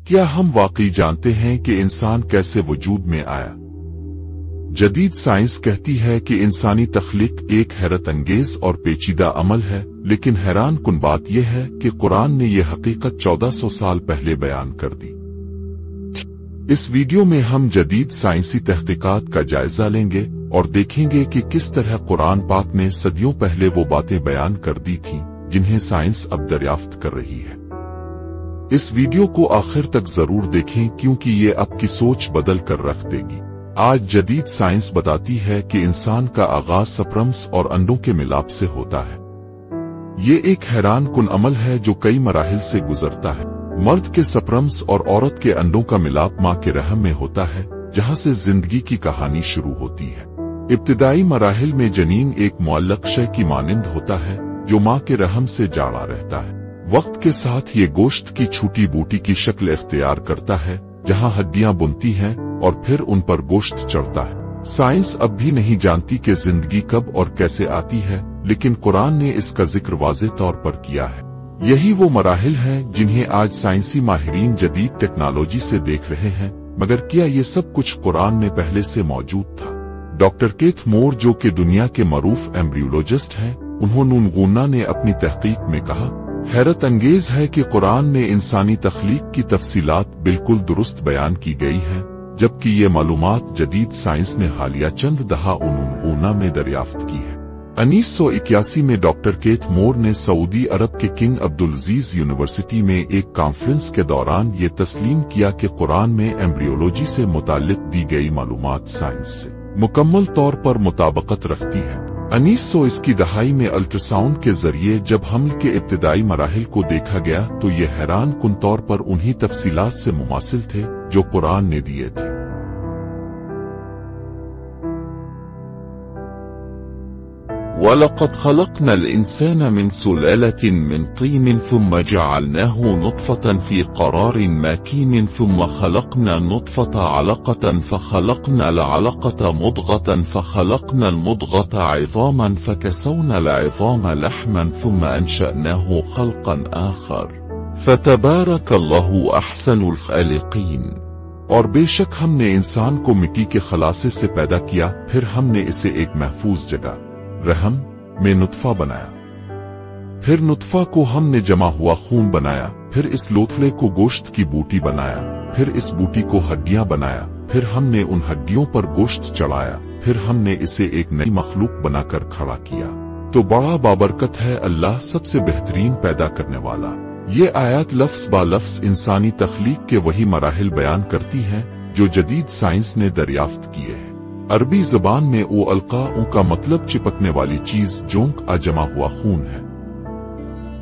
کیا ہم واقعی جانتے ہیں کہ انسان کیسے وجود میں آیا؟ جدید سائنس کہتی ہے کہ انسانی تخلیق ایک حیرت انگیز اور پیچیدہ عمل ہے، لیکن حیران کن بات یہ ہے کہ قرآن نے یہ حقیقت 1400 سال پہلے بیان کر دی۔ اس ویڈیو میں ہم جدید سائنسی تحقیقات کا جائزہ لیں گے اور دیکھیں گے کہ کس طرح قرآن پاک نے صدیوں پہلے وہ باتیں بیان کر دی تھیں جنہیں سائنس اب دریافت کر رہی ہے۔ اس ویڈیو کو آخر تک ضرور دیکھیں کیونکہ یہ آپ کی سوچ بدل کر رکھ دے گی۔ آج جدید سائنس بتاتی ہے کہ انسان کا آغاز سپرمس اور انڈوں کے ملاپ سے ہوتا ہے۔ یہ ایک حیران کن عمل ہے جو کئی مراحل سے گزرتا ہے۔ مرد کے سپرمس اور عورت کے انڈوں کا ملاپ ماں کے رحم میں ہوتا ہے، جہاں سے زندگی کی کہانی شروع ہوتی ہے۔ ابتدائی مراحل میں جنین ایک معلق شے کی مانند ہوتا ہے جو ماں کے رحم سے جاڑا رہتا ہے۔ وقت کے ساتھ یہ گوشت کی چھوٹی بوٹی کی شکل اختیار کرتا ہے جہاں ہڈیاں بنتی ہیں اور پھر ان پر گوشت چڑھتا ہے۔ سائنس اب بھی نہیں جانتی کہ زندگی کب اور کیسے آتی ہے، لیکن قرآن نے اس کا ذکر واضح طور پر کیا ہے۔ یہی وہ مراحل ہیں جنہیں آج سائنسی ماہرین جدید ٹیکنالوجی سے دیکھ رہے ہیں، مگر کیا یہ سب کچھ قرآن میں پہلے سے موجود تھا؟ ڈاکٹر کیتھ مور، جو کہ دنیا کے معروف ایمبریولوجسٹ ہیں، انہوں نے اپنی تحقیق میں کہا، حیرت انگیز ہے کہ قرآن میں انسانی تخلیق کی تفصیلات بالکل درست بیان کی گئی ہیں، جبکہ یہ معلومات جدید سائنس نے حالیہ چند دہائیوں میں دریافت کی ہے۔ 1981 میں ڈاکٹر کیتھ مور نے سعودی عرب کے کنگ عبدالعزیز یونیورسٹی میں ایک کانفرنس کے دوران یہ تسلیم کیا کہ قرآن میں ایمبریولوجی سے متعلق دی گئی معلومات سائنس سے مکمل طور پر مطابقت رکھتی ہے۔ 1900 کی دہائی میں الٹراساؤنڈ کے ذریعے جب حمل کے ابتدائی مراحل کو دیکھا گیا تو یہ حیران کن طور پر انہی تفصیلات سے مماثل تھے جو قرآن نے دیے تھے۔ وَلَقَدْ خَلَقْنَا الْإِنسَانَ مِنْ سُلَالَةٍ مِنْ طِينٍ ثُمَّ جَعَلْنَاهُ نُطْفَةً فِي قَرَارٍ مَكِينٍ ثُمَّ خَلَقْنَا النُّطْفَةَ عَلَقَةً فَخَلَقْنَا الْعَلَقَةَ مُضْغَةً فَخَلَقْنَا الْمُضْغَةَ عِظَامًا فَكَسَوْنَا الْعِظَامَ لَحْمًا ثُمَّ أَنشَأْنَاهُ خَلْقًا آخَرَ فَتَبَارَكَ اللَّهُ أَحْسَنُ الْخَالِقِينَ۔ اور بے شک ہم نے انسان کو مٹی کے خلاصے سے پیدا کیا، پھر ہم نے اسے ایک محفوظ جگہ رحم میں نطفہ بنایا، پھر نطفہ کو ہم نے جمع ہوا خون بنایا، پھر اس لوتھڑے کو گوشت کی بوٹی بنایا، پھر اس بوٹی کو ہڈیاں بنایا، پھر ہم نے ان ہڈیوں پر گوشت چڑھایا، پھر ہم نے اسے ایک نئی مخلوق بنا کر کھڑا کیا۔ تو بڑا بابرکت ہے اللہ، سب سے بہترین پیدا کرنے والا۔ یہ آیات لفظ با لفظ انسانی تخلیق کے وہی مراحل بیان کرتی ہیں جو جدید سائنس نے دریافت کیے ہیں۔ عربی زبان میں او القاء کا مطلب چپکنے والی چیز، جونک جمع ہوا خون ہے۔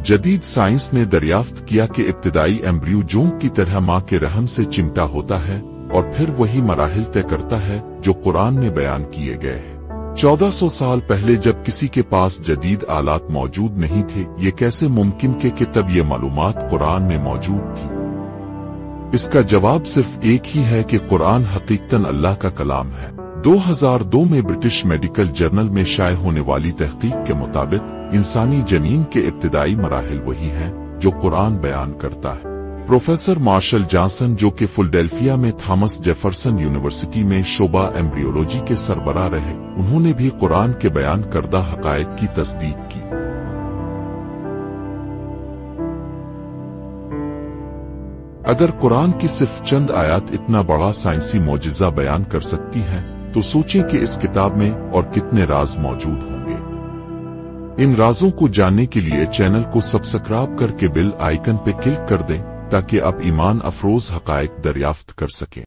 جدید سائنس نے دریافت کیا کہ ابتدائی ایمبریو جونک کی طرح ماں کے رحم سے چمٹا ہوتا ہے اور پھر وہی مراحل طے کرتا ہے جو قرآن میں بیان کیے گئے ہیں۔ 1400 سال پہلے جب کسی کے پاس جدید آلات موجود نہیں تھے، یہ کیسے ممکن کہ تب یہ معلومات قرآن میں موجود تھی؟ اس کا جواب صرف ایک ہی ہے کہ قرآن حقیقتاً اللہ کا کلام ہے۔ 2002 میں برٹش میڈیکل جرنل میں شائع ہونے والی تحقیق کے مطابق انسانی جنین کے ابتدائی مراحل وہی ہیں جو قرآن بیان کرتا ہے۔ پروفیسر مارشل جانسن، جو کہ فلڈیلفیا میں تھامس جیفرسن یونیورسٹی میں شعبہ ایمبریولوجی کے سربراہ رہے، انہوں نے بھی قرآن کے بیان کردہ حقائق کی تصدیق کی۔ اگر قرآن کی صرف چند آیات اتنا بڑا سائنسی معجزہ بیان کر سکتی ہیں، تو سوچیں کہ اس کتاب میں اور کتنے راز موجود ہوں گے۔ ان رازوں کو جاننے کے لیے چینل کو سبسکرائب کر کے بیل آئیکن پہ کلک کر دیں تاکہ آپ ایمان افروز حقائق دریافت کر سکیں۔